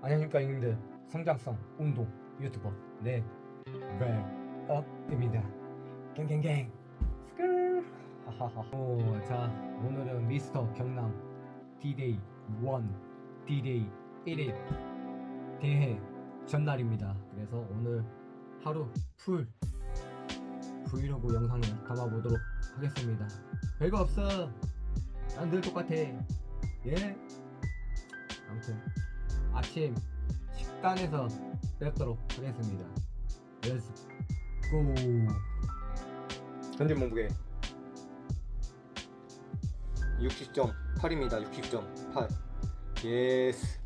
안녕하십니까 형님들. 성장성 운동 유튜버 네 랩업입니다. 갱갱갱 스크르 하하하. 자 오늘은 미스터 경남 D-Day 1 D-Day 1일 대회 전날입니다. 그래서 오늘 하루 풀 브이로그 영상을 담아보도록 하겠습니다. 별거 없어, 난 늘 똑같아. 예, 아무튼 아침 식단에서 뵙도록 하겠습니다. 렛츠 고. 현재 몸무게 60.8입니다. 60.8. 예스.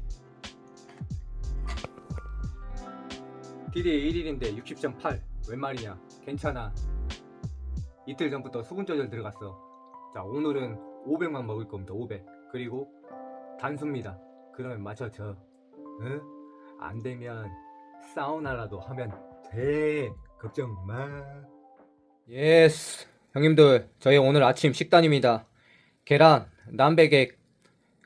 D-Day 1일인데 60.8 웬 말이냐? 괜찮아. 이틀 전부터 수분 조절 들어갔어. 자, 오늘은 500만 먹을 겁니다. 500. 그리고 단수입니다. 그러면 맞춰져. 응? 안 되면 사우나라도 하면 돼. 걱정 마. 예스. 형님들, 저희 오늘 아침 식단입니다. 계란, 남백액,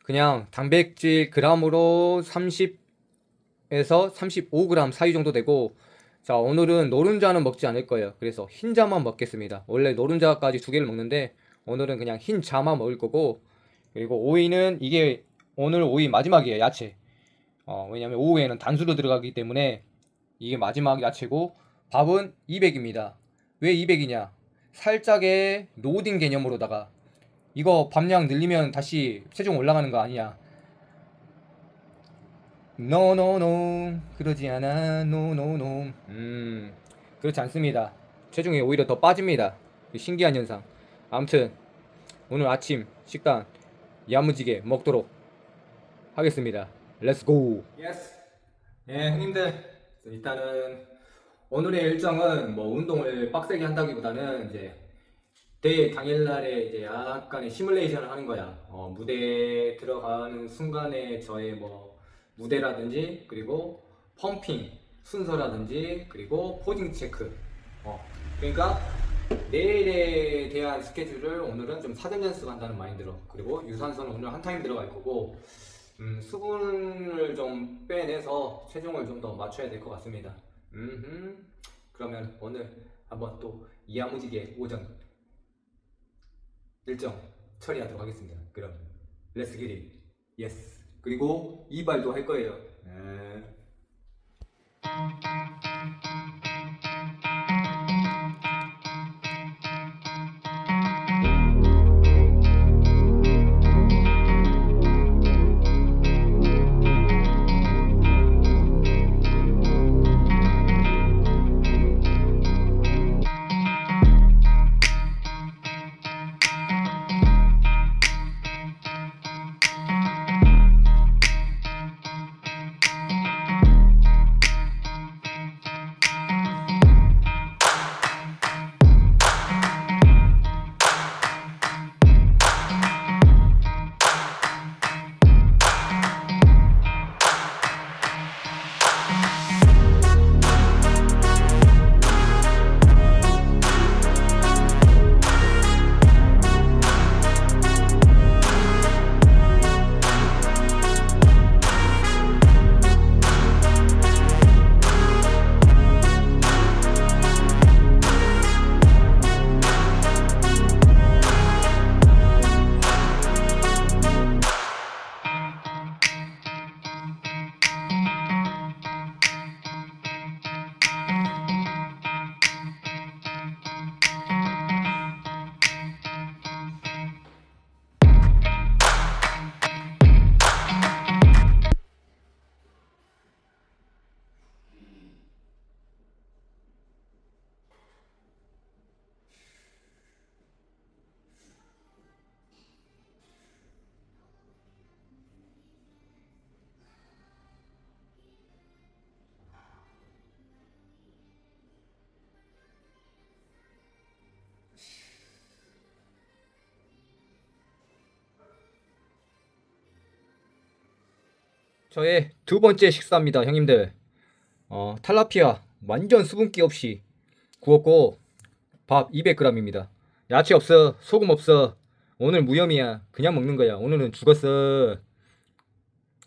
그냥 단백질 그램으로 30에서 35g 사이 정도 되고, 자, 오늘은 노른자는 먹지 않을 거예요. 그래서 흰자만 먹겠습니다. 원래 노른자까지 2개를 먹는데 오늘은 그냥 흰자만 먹을 거고, 그리고 오이는 이게 오늘 오이 마지막이에요. 야채. 왜냐면 오후에는 단수로 들어가기 때문에 이게 마지막 야채고, 밥은 200입니다. 왜 200이냐? 살짝의 노딩 개념으로다가 이거 밥량 늘리면 다시 체중 올라가는 거 아니야. 노노노, 그러지 않아. 노노노. 그렇지 않습니다. 체중이 오히려 더 빠집니다. 신기한 현상. 아무튼 오늘 아침 식단 야무지게 먹도록 하겠습니다. 렛츠고. 예스. 예, 형님들, 일단은 오늘의 일정은 뭐 운동을 빡세게 한다기보다는 이제 대회 당일날에 이제 약간의 시뮬레이션을 하는 거야. 무대에 들어가는 순간에 저의 뭐 무대라든지, 그리고 펌핑 순서라든지, 그리고 포징 체크. 그러니까 내일에 대한 스케줄을 오늘은 좀 사전 연습한다는 마인드로, 그리고 유산소는 오늘 한 타임 들어갈 거고, 수분을 좀 빼내서 체중을 좀 더 맞춰야 될 것 같습니다. 그러면 오늘 한번 또 야무지게 오전 일정 처리하도록 하겠습니다. 그럼 렛츠 기릿. 예스. 그리고 이발도 할 거예요. 저의 두 번째 식사입니다, 형님들. 탈라피아 완전 수분기 없이 구웠고, 밥 200g입니다. 야채 없어, 소금 없어. 오늘 무염이야. 그냥 먹는 거야. 오늘은 죽었어.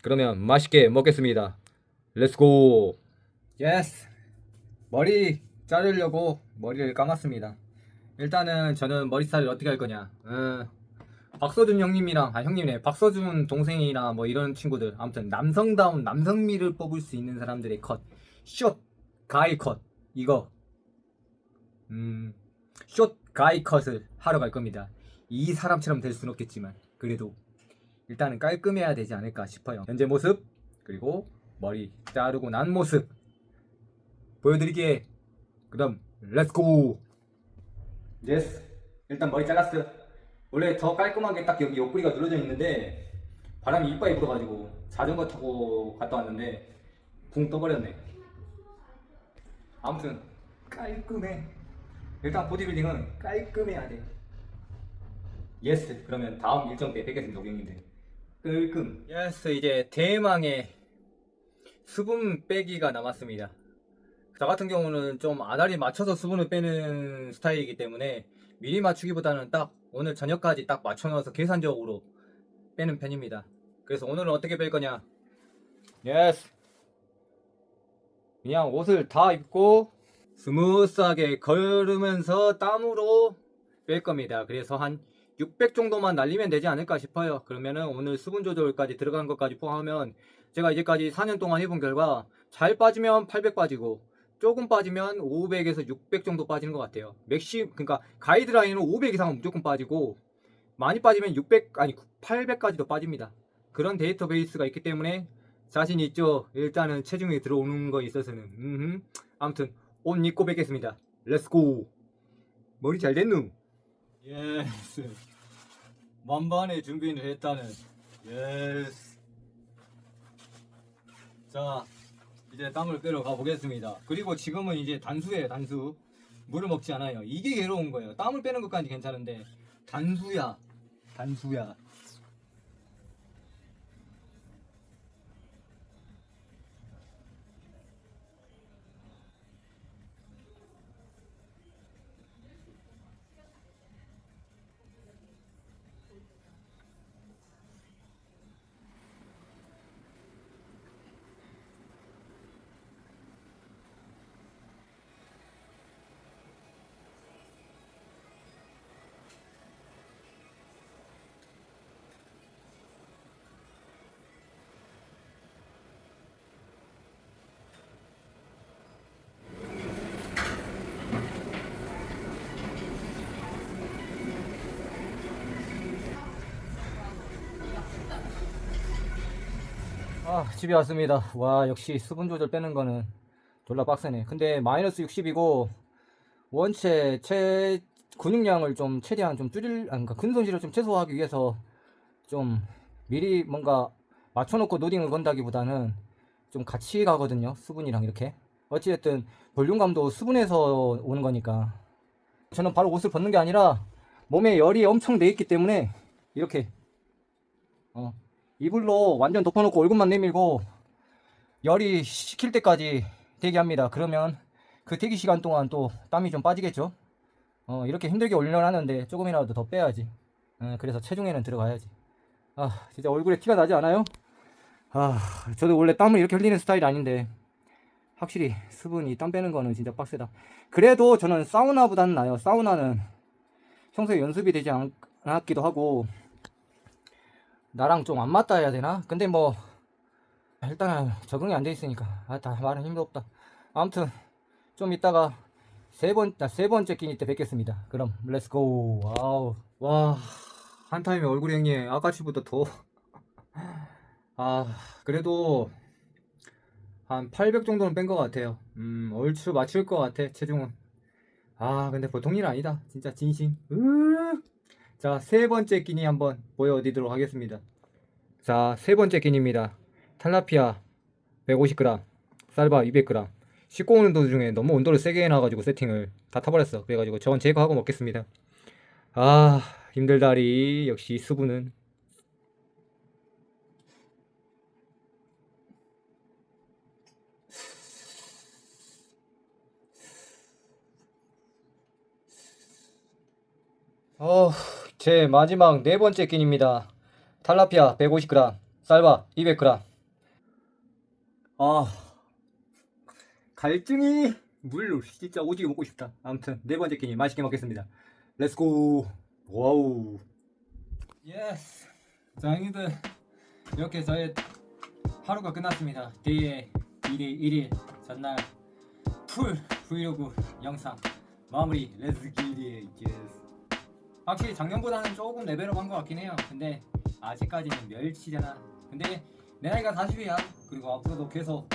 그러면 맛있게 먹겠습니다. 렛츠고. 예스. 머리 자르려고 머리를 감았습니다. 일단은 저는 머리 스타일을 어떻게 할 거냐. 박서준 형님이랑 형님이네, 박서준 동생이나 뭐 이런 친구들, 아무튼 남성다운 남성미를 뽑을 수 있는 사람들의 컷, 숏 가이 컷, 이거 숏 가이 컷을 하러 갈 겁니다. 이 사람처럼 될 수는 없겠지만 그래도 일단은 깔끔해야 되지 않을까 싶어요. 현재 모습, 그리고 머리 자르고 난 모습 보여드리기에, 그럼 렛츠고. 예스. 일단 머리 잘랐어. 원래 더 깔끔하게 딱 여기 옆구리가 눌러져 있는데 바람이 이빨에 불어가지고 자전거 타고 갔다 왔는데 붕 떠버렸네. 아무튼 깔끔해. 일단 보디빌딩은 깔끔해야 돼. 예스. 그러면 다음 일정 때 뵙겠습니다, 고객님들. 깔끔. 예스. 이제 대망의 수분 빼기가 남았습니다. 저 같은 경우는 좀 아다리 맞춰서 수분을 빼는 스타일이기 때문에 미리 맞추기보다는 딱 오늘 저녁까지 딱 맞춰놔서 계산적으로 빼는 편입니다. 그래서 오늘은 어떻게 뺄 거냐. 예스. 그냥 옷을 다 입고 스무스하게 걸으면서 땀으로 뺄 겁니다. 그래서 한 600 정도만 날리면 되지 않을까 싶어요. 그러면은 오늘 수분 조절까지 들어간 것까지 포함하면 제가 이제까지 4년 동안 해본 결과 잘 빠지면 800 빠지고 조금 빠지면 500에서 600 정도 빠지는 것 같아요. 그러니까 가이드라인은 500 이상은 무조건 빠지고 많이 빠지면 600 아니 800까지도 빠집니다. 그런 데이터베이스가 있기 때문에 자신 있죠. 일단은 체중이 들어오는 거 있어서는. 아무튼 옷 입고 뵙겠습니다. 렛츠고. 머리 잘 됐누? 예스. 만반의 준비를 했다는. 예스. 자, 이제 땀을 빼러 가보겠습니다. 그리고 지금은 이제 단수예요, 단수. 물을 먹지 않아요. 이게 괴로운 거예요. 땀을 빼는 것까지 괜찮은데 단수야, 단수야. 집에 왔습니다. 와, 역시 수분 조절 빼는 거는 졸라 빡세네. 근데 마이너스 60이고 원체 근육량을 좀 최대한 좀 그러니까 근손실을 좀 최소화하기 위해서 좀 미리 뭔가 맞춰놓고 노딩을 건다기보다는 좀 같이 가거든요, 수분이랑. 이렇게 어찌됐든 볼륨감도 수분에서 오는 거니까. 저는 바로 옷을 벗는 게 아니라 몸에 열이 엄청 돼 있기 때문에 이렇게 이불로 완전 덮어놓고 얼굴만 내밀고 열이 식힐 때까지 대기합니다. 그러면 그 대기 시간 동안 또 땀이 좀 빠지겠죠. 이렇게 힘들게 올려놨는데 조금이라도 더 빼야지. 그래서 체중에는 들어가야지. 진짜 얼굴에 티가 나지 않아요? 저도 원래 땀을 이렇게 흘리는 스타일이 아닌데 확실히 수분이 땀 빼는 거는 진짜 빡세다. 그래도 저는 사우나보다는 나아요. 사우나는 평소에 연습이 되지 않았기도 하고 나랑 좀 안 맞다 해야 되나? 근데 뭐 일단은 적응이 안 돼 있으니까 다 말은 힘도 없다. 아무튼 좀 이따가 세 번째 끼니 때 뵙겠습니다. 그럼 렛츠고. 와우. 와, 한타임에 얼굴이 형님 아까치보다 더 그래도 한 800 정도는 뺀 것 같아요. 얼추 맞출 것 같아, 체중은. 근데 보통 일 아니다, 진짜 진심. 자, 세 번째 끼니 한번 보여드리도록 하겠습니다. 자, 세 번째 끼니입니다. 탈라피아 150g, 쌀밥 200g. 씻고 오는 도중에 너무 온도를 세게 해놔가지고 세팅을 다 타버렸어. 그래가지고 저건 제거하고 먹겠습니다. 힘들다리. 역시 수분은. 제 마지막 네 번째 끼니입니다. 탈라피아 150g, 쌀밥 200g. 갈증이 물로 진짜 오지게 먹고 싶다. 아무튼 네 번째 끼니 맛있게 먹겠습니다. 렛츠고. 와우. 예스. 자 형님들, 이렇게 저의 하루가 끝났습니다. 데이 2일 1일 전날 풀 브이로그 영상 마무리. 렛츠 기릿. 예스. 확실히 작년보다는 조금 레벨업 한 것 같긴 해요. 근데 아직까지는 멸치잖아. 근데 내 나이가 40이야. 그리고 앞으로도 계속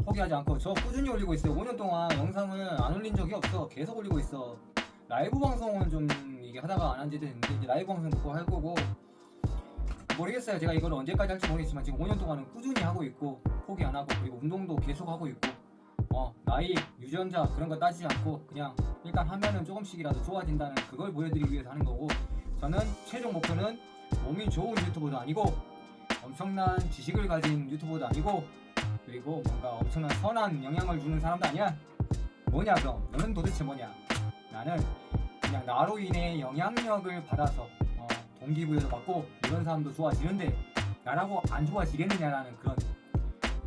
포기하지 않고 저 꾸준히 올리고 있어요. 5년 동안 영상을 안 올린 적이 없어. 계속 올리고 있어. 라이브 방송은 좀 이게 하다가 안 한 지도 됐는데 이제 라이브 방송 또 할 거고, 모르겠어요. 제가 이걸 언제까지 할지 모르겠지만 지금 5년 동안은 꾸준히 하고 있고 포기 안 하고, 그리고 운동도 계속 하고 있고, 나이 유전자 그런 거 따지지 않고 그냥 일단 하면은 조금씩이라도 좋아진다는 그걸 보여드리기 위해서 하는 거고, 저는 최종 목표는 몸이 좋은 유튜버도 아니고 엄청난 지식을 가진 유튜버도 아니고, 그리고 뭔가 엄청난 선한 영향을 주는 사람도 아니야. 뭐냐 그럼 너는 도대체 뭐냐? 나는 그냥 나로 인해 영향력을 받아서 동기부여도 받고 이런 사람도 좋아지는데 나라고 안 좋아지겠느냐라는 그런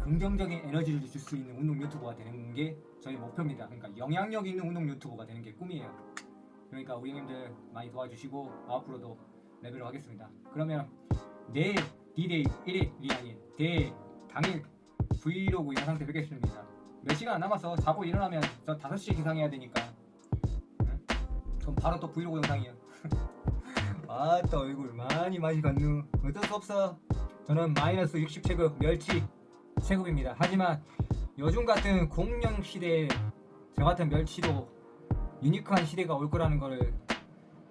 긍정적인 에너지를 줄 수 있는 운동 유튜버가 되는 게 저희 목표입니다. 그러니까 영향력 있는 운동 유튜버가 되는 게 꿈이에요. 그러니까 우리 형님들 많이 도와주시고 앞으로도 레벨업 하겠습니다. 그러면 내일 D-Day 1일이 아닌 대회 당일 브이로그 영상 때 뵙겠습니다. 몇 시간 안 남아서 자고 일어나면 저 5시에 기상해야 되니까 그럼 바로 또 브이로그 영상이에요. 아따 얼굴 많이 갔누. 어쩔 수 없어. 저는 마이너스 60체급 멸치 체급입니다. 하지만 요즘 같은 공룡 시대에 저 같은 멸치도 유니크한 시대가 올 거라는 거를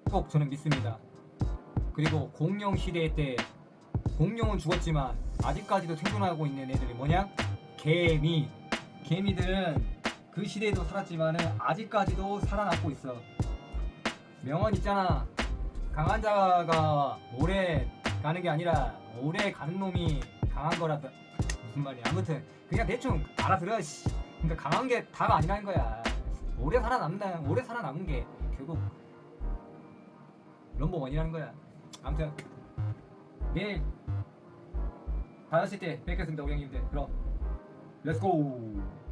꼭 저는 믿습니다. 그리고 공룡 시대 때 공룡은 죽었지만 아직까지도 생존하고 있는 애들이 뭐냐? 개미들은 그 시대에도 살았지만 아직까지도 살아남고 있어. 명언 있잖아. 강한 자가 오래 가는 게 아니라 오래 가는 놈이 강한 거라서. 무슨 말이야. 아무튼 그냥 대충 알아들어. 그러니까 강한 게 다가 아니라는 거야. 오래 살아남은 게 결국 넘버원이라는 거야. 아무튼 내일 5시 때 뵙겠습니다 우리 형님들. 그럼 렛츠고.